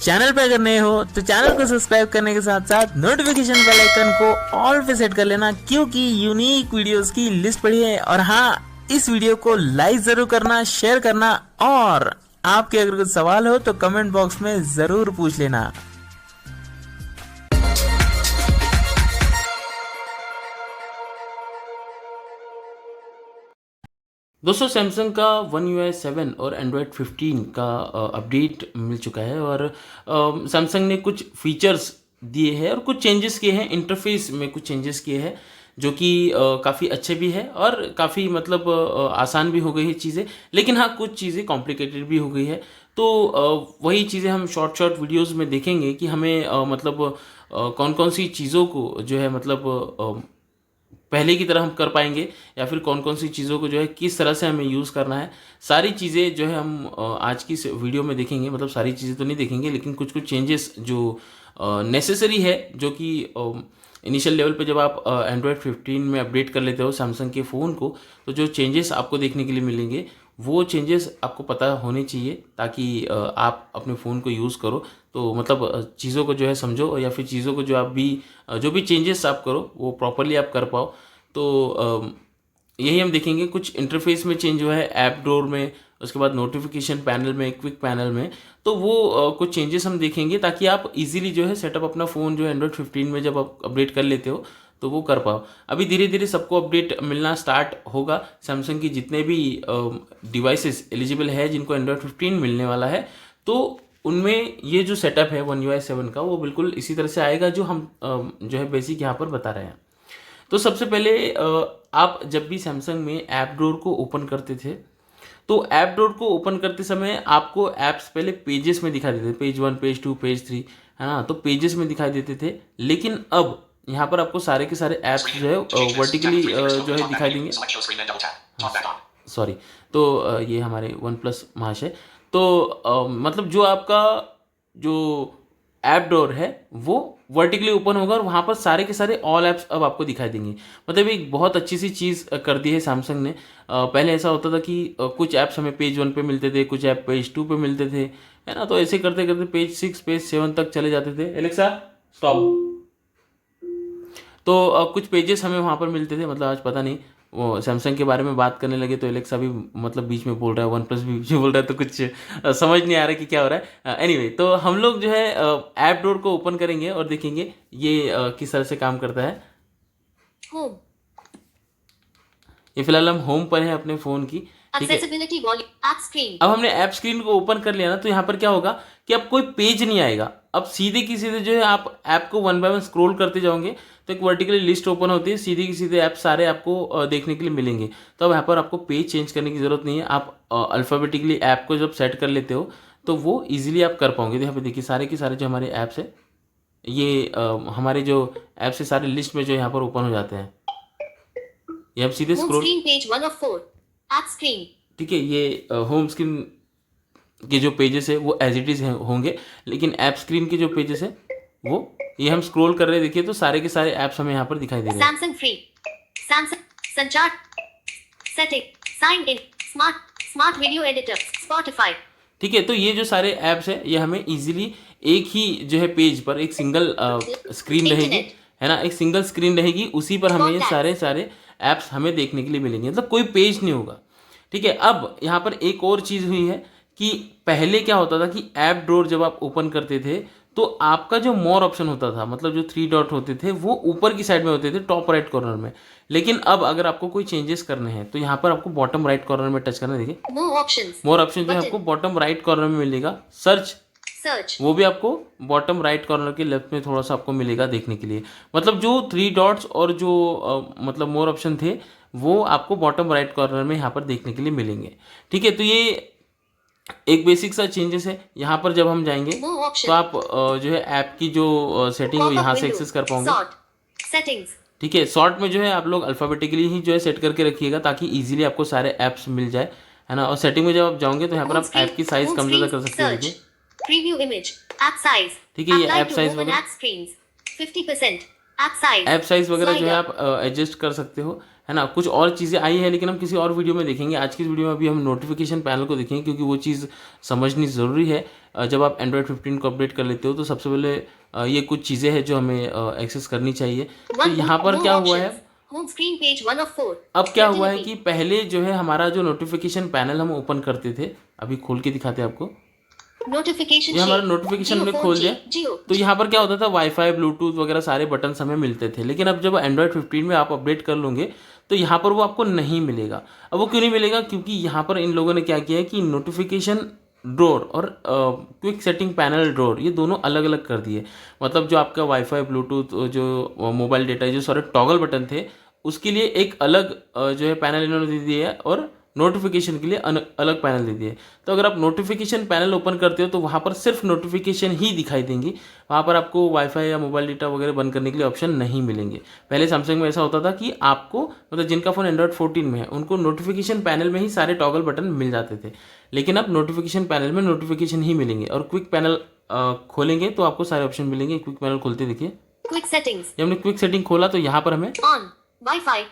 Channel पे अगर नए हो तो चैनल को सब्सक्राइब करने के साथ साथ नोटिफिकेशन बेल आइकन को ऑल पे सेट कर लेना, क्योंकि यूनिक वीडियोस की लिस्ट पड़ी है। और हाँ, इस वीडियो को लाइक जरूर करना, शेयर करना, और आपके अगर कुछ सवाल हो तो कमेंट बॉक्स में जरूर पूछ लेना। दोस्तों, सैमसंग का One UI 7 और एंड्रॉयड 15 का अपडेट मिल चुका है और सैमसंग ने कुछ फीचर्स दिए हैं और कुछ चेंजेस किए हैं। इंटरफेस में कुछ चेंजेस किए हैं जो कि काफ़ी अच्छे भी है और काफ़ी मतलब आसान भी हो गई है चीज़ें, लेकिन हाँ कुछ चीज़ें कॉम्प्लिकेटेड भी हो गई है। तो वही चीज़ें हम शॉर्ट वीडियोज़ में देखेंगे कि हमें मतलब कौन कौन सी चीज़ों को जो है मतलब पहले की तरह हम कर पाएंगे, या फिर कौन कौन सी चीज़ों को जो है किस तरह से हमें यूज़ करना है। सारी चीज़ें जो है हम आज की इस वीडियो में देखेंगे। मतलब सारी चीज़ें तो नहीं देखेंगे, लेकिन कुछ कुछ चेंजेस जो नेसेसरी है, जो कि इनिशियल लेवल पे जब आप एंड्रॉयड 15 में अपडेट कर लेते हो सैमसंग के फ़ोन को, तो जो चेंजेस आपको देखने के लिए मिलेंगे वो चेंजेस आपको पता होने चाहिए, ताकि आप अपने फ़ोन को यूज़ करो तो मतलब चीज़ों को जो है समझो, या फिर चीज़ों को जो आप भी जो भी चेंजेस आप करो वो प्रॉपरली आप कर पाओ। तो यही हम देखेंगे। कुछ इंटरफेस में चेंज हुआ है, ऐप ड्रॉअर में, उसके बाद नोटिफिकेशन पैनल में, क्विक पैनल में। तो वो कुछ चेंजेस हम देखेंगे, ताकि आप इजीली जो है सेटअप अपना फ़ोन जो है एंड्रॉयड 15 में जब आप अपडेट कर लेते हो तो वो कर पाओ। अभी धीरे धीरे सबको अपडेट मिलना स्टार्ट होगा। सैमसंग की जितने भी डिवाइसेस एलिजिबल है जिनको एंड्रॉयड 15 मिलने वाला है, तो उनमें ये जो सेटअप है One UI 7 का, वो बिल्कुल इसी तरह से आएगा जो हम जो है बेसिक यहाँ पर बता रहे हैं। तो सबसे पहले आप जब भी सैमसंग में ऐप ड्रॉअर को ओपन करते थे, तो ऐप ड्रॉअर को ओपन करते समय आपको ऐप्स पहले पेजेस में दिखाई देते थे, पेज 1, पेज 2, पेज 3, है ना। तो पेजेस में दिखाई देते थे, लेकिन अब यहाँ पर आपको सारे के सारे ऐप्स जो है वर्टिकली जो है दिखाई देंगे। सॉरी। तो ये हमारे वन प्लस महाशय। तो मतलब जो आपका जो ऐप डोर है वो वर्टिकली ओपन होगा और वहाँ पर सारे के सारे ऑल ऐप्स अब आपको दिखाई देंगे। मतलब एक बहुत अच्छी सी चीज़ कर दी है सैमसंग ने। पहले ऐसा होता था कि कुछ ऐप्स हमें पेज 1 पे मिलते थे, कुछ ऐप पेज 2 पे मिलते थे, है ना। तो ऐसे करते करते पेज 6, पेज 7 तक चले जाते थे। Alexa stop. तो कुछ पेजेस हमें वहाँ पर मिलते थे। मतलब आज पता नहीं वो सैमसंग के बारे में बात करने लगे तो एलेक्सा भी मतलब बीच में बोल रहा है, वन प्लस भी बीच में बोल रहा है, तो कुछ समझ नहीं आ रहा कि क्या हो रहा है। एनीवे, तो हम लोग जो है ऐप डोर को ओपन करेंगे और देखेंगे ये किस तरह से काम करता है। होम, ये फिलहाल हम होम पर है अपने फ़ोन की, ठीक है। App screen. अब हमने ऐप स्क्रीन को ओपन कर लिया ना, तो यहाँ पर क्या होगा कि अब कोई पेज नहीं आएगा। अब सीधे की सीधे जो है आप ऐप को वन बाय वन स्क्रॉल करते जाओगे तो एक वर्टिकली लिस्ट ओपन होती है, सीधे की सीधे ऐप सारे आपको देखने के लिए मिलेंगे। तो अब यहाँ पर आपको पेज चेंज करने की ज़रूरत नहीं है। आप अल्फ़ाबेटिकली ऐप को जब सेट कर लेते हो तो वो ईजिली आप कर पाओगे। तो यहाँ पर देखिए सारे के सारे जो हमारे ऐप्स है, ये हमारे जो ऐप्स है सारे लिस्ट में जो यहाँ पर ओपन हो जाते हैं। ये आप सीधे scroll, page 1 of 4 app screen, ठीक है। ये होम स्क्रीन के जो पेजेस है वो एज इट इज़ होंगे, लेकिन ऐप स्क्रीन के जो पेजेस है वो ये हम स्क्रॉल कर रहे हैं। देखिए तो सारे के सारे ऐप्स हमें यहाँ पर दिखाई दे रहे हैं। सैमसंग फ्री, सैमसंग संचार, setting, sign in, smart video editor, Spotify, ठीक है। तो ये जो सारे ऐप्स है ये हमें इजीली एक ही जो है पेज पर एक सिंगल स्क्रीन रहेगी, है ना। एक सिंगल स्क्रीन रहेगी, उसी पर हमें ये सारे सारे ऐप्स हमें देखने के लिए मिलेंगे। मतलब कोई पेज नहीं होगा, ठीक है। अब यहाँ पर एक और चीज़ हुई है कि पहले क्या होता था कि ऐप ड्रॉअर जब आप ओपन करते थे तो आपका जो मोर ऑप्शन होता था, मतलब जो 3 डॉट होते थे वो ऊपर की साइड में होते थे, टॉप राइट कॉर्नर में। लेकिन अब अगर आपको कोई चेंजेस करने हैं तो यहाँ पर आपको बॉटम राइट कॉर्नर में टच करना। देखिए मोर ऑप्शन जो है आपको बॉटम राइट कॉर्नर में मिलेगा। सर्च वो भी आपको बॉटम राइट कॉर्नर के लेफ्ट में थोड़ा सा आपको मिलेगा देखने के लिए। मतलब जो 3 डॉट्स और जो मतलब मोर ऑप्शन थे वो आपको बॉटम राइट कॉर्नर में यहाँ पर देखने के लिए मिलेंगे, ठीक है। तो ये एक बेसिक सा चेंजेस है। यहाँ पर जब हम जाएंगे तो आप जो है ऐप की जो सेटिंग हो यहाँ से एक्सेस कर पाओगे, ठीक है। शॉर्ट में जो है आप लोग अल्फ़ाबेटिकली ही जो है सेट करके रखिएगा ताकि इजीली आपको सारे ऐप्स मिल जाए, है ना। और सेटिंग में जब आप जाओगे तो यहाँ पर आप ऐप की साइज कम ज़्यादा कर सकते हो। देखिए प्रीव्यू इमेज, ऐप साइज, ठीक है। ये ऐप साइज वगैरह 50%, ऐप साइज वगैरह जो है आप एडजस्ट कर सकते हो, है ना। कुछ और चीज़ें आई है लेकिन हम किसी और वीडियो में देखेंगे। आज की इस वीडियो में अभी हम नोटिफिकेशन पैनल को देखेंगे क्योंकि वो चीज़ समझनी ज़रूरी है। जब आप एंड्रॉयड 15 को अपडेट कर लेते हो तो सबसे पहले ये कुछ चीज़ें हैं जो हमें एक्सेस करनी चाहिए। तो यहाँ पर क्या हुआ है, होम स्क्रीन पेज 1 of 4। अब क्या हुआ है कि पहले जो है हमारा जो नोटिफिकेशन पैनल हम ओपन करते थे, अभी खोल के दिखाते हैं आपको। नोटिफिकेशन ये हमारा नोटिफिकेशन में खोल दिया। तो यहाँ पर क्या होता था, वाईफाई ब्लूटूथ वगैरह सारे बटन हमें मिलते थे। लेकिन अब जब एंड्रॉयड 15 में आप अपडेट कर लोगे तो यहाँ पर वो आपको नहीं मिलेगा। अब वो क्यों नहीं मिलेगा, क्योंकि यहाँ पर इन लोगों ने क्या किया है कि नोटिफिकेशन ड्रॉर और क्विक सेटिंग पैनल ड्रॉर ये दोनों अलग अलग कर दिए। मतलब जो आपका वाईफाई ब्लूटूथ जो मोबाइल डेटा जो सारे टॉगल बटन थे उसके लिए एक अलग जो है पैनल इन्होंने दे दिया है और नोटिफिकेशन के लिए अलग पैनल दे दिए। तो अगर आप नोटिफिकेशन पैनल ओपन करते हो तो वहाँ पर सिर्फ नोटिफिकेशन ही दिखाई देंगी। वहाँ पर आपको वाईफाई या मोबाइल डेटा वगैरह बंद करने के लिए ऑप्शन नहीं मिलेंगे। पहले सैमसंग में ऐसा होता था कि आपको मतलब जिनका फ़ोन एंड्रॉयड 14 में है उनको नोटिफिकेशन पैनल में ही सारे टॉगल बटन मिल जाते थे। लेकिन अब नोटिफिकेशन पैनल में नोटिफिकेशन ही मिलेंगे और क्विक पैनल खोलेंगे तो आपको सारे ऑप्शन मिलेंगे। क्विक पैनल खोलते देखिए, क्विक सेटिंग्स। जब हमने क्विक सेटिंग खोला तो यहाँ पर हमें ऑन वाईफाई,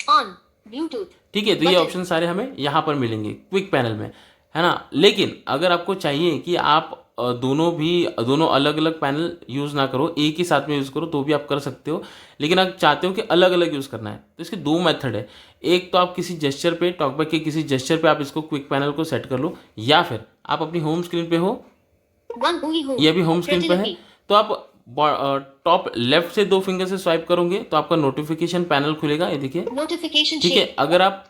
ऑन ब्लूटूथ, ठीक है, तो ये ऑप्शन सारे हमें यहाँ पर मिलेंगे क्विक पैनल में, है ना। लेकिन अगर आपको चाहिए कि आप दोनों अलग अलग पैनल यूज़ ना करो, एक ही साथ में यूज़ करो तो भी आप कर सकते हो। लेकिन आप चाहते हो कि अलग अलग यूज़ करना है तो इसके दो मेथड है। एक तो आप किसी जेस्चर पे, टॉकबैक के किसी जेस्चर पे आप इसको क्विक पैनल को सेट कर लो, या फिर आप अपनी होम स्क्रीन पे हो, ये भी होम स्क्रीन पे है, तो आप टॉप लेफ्ट से 2 फिंगर से स्वाइप करोगे तो आपका नोटिफिकेशन पैनल खुलेगा। ये देखिए नोटिफिकेशन, ठीक है। अगर आप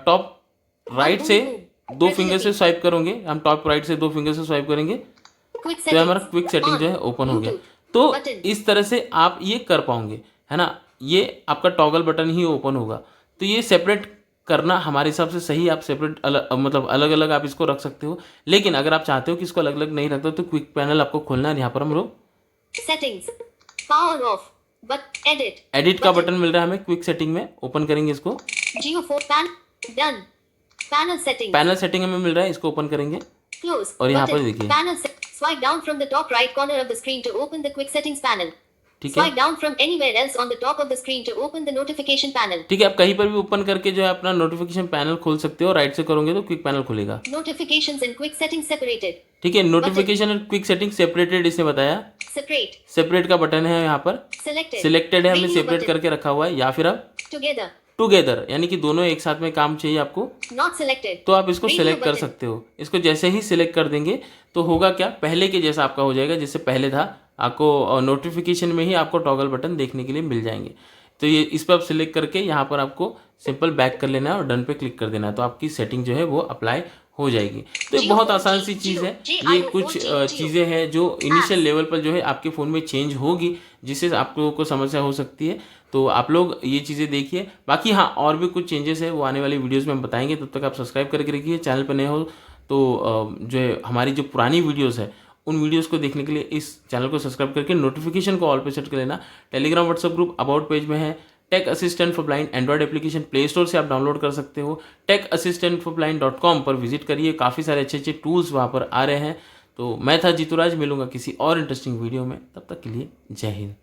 टॉप राइट से 2 फिंगर से स्वाइप करोगे, हम टॉप राइट से 2 फिंगर से स्वाइप करेंगे तो हमारा क्विक सेटिंग जो है ओपन हो गया। तो इस तरह से आप ये कर पाओगे, है ना। ये आपका टॉगल बटन ही ओपन होगा। तो ये सेपरेट करना हमारे हिसाब से सही, आप सेपरेट मतलब अलग अलग आप इसको रख सकते हो। लेकिन अगर आप चाहते हो कि इसको अलग अलग नहीं रखते तो क्विक पैनल आपको खोलना है। यहाँ पर हम लोग settings, power of, but edit का बटन मिल रहा है हमें क्विक सेटिंग में, ओपन करेंगे इसको। जियो फोन डन, पैनल सेटिंग हमें मिल रहा है, इसको ओपन करेंगे क्लोज और यहाँ पर देखिए swipe down from the top right corner of the screen to open the quick settings panel. ठीक है, swipe down from anywhere else on the top of the screen to open the notification panel. ठीक है, आप कहीं पर भी open करके जो है अपना नोटिफिकेशन पैनल खोल सकते हो। राइट से करोगे तो क्विक पैनल खुलेगा। Notifications and quick setting separated, ठीक है, notification and quick setting separated इसने बताया। सेपरेट का बटन है यहाँ पर, सिलेक्टेड है, हमने सेपरेट करके रखा हुआ है। या फिर आप टुगेदर यानी कि दोनों एक साथ में काम चाहिए आपको, नॉट सिलेक्टेड, तो आप इसको सिलेक्ट कर सकते हो। इसको जैसे ही सिलेक्ट कर देंगे तो होगा क्या, पहले के जैसा आपका हो जाएगा। जैसे पहले था आपको नोटिफिकेशन में ही आपको टॉगल बटन देखने के लिए मिल जाएंगे। तो ये इस पर आप सिलेक्ट करके यहाँ पर आपको सिंपल बैक कर लेना है और डन पे क्लिक कर देना है, तो आपकी सेटिंग जो है वो अप्लाई हो जाएगी। तो ये बहुत आसान सी चीज़ है। ये कुछ चीज़ें हैं जो इनिशियल लेवल पर जो है आपके फ़ोन में चेंज होगी, जिससे आप लोगों को समस्या हो सकती है। तो आप लोग ये चीज़ें देखिए। बाकी हाँ, और भी कुछ चेंजेस है वो आने वाली वीडियोस में हम बताएंगे। तब तक आप सब्सक्राइब करके रखिए। चैनल पर नए हो तो जो है हमारी जो पुरानी वीडियोस है उन वीडियोस को देखने के लिए इस चैनल को सब्सक्राइब करके नोटिफिकेशन को ऑल पे सेट कर लेना। Telegram WhatsApp group about page में है। Tech assistant for blind Android application Play Store से आप डाउनलोड कर सकते हो। techassistantforblind.com पर विजिट करिए, काफ़ी सारे अच्छे अच्छे टूल्स वहाँ पर आ रहे हैं। तो मैं था जीतूराज, मिलूंगा किसी और इंटरेस्टिंग वीडियो में, तब तक के लिए जय हिंद।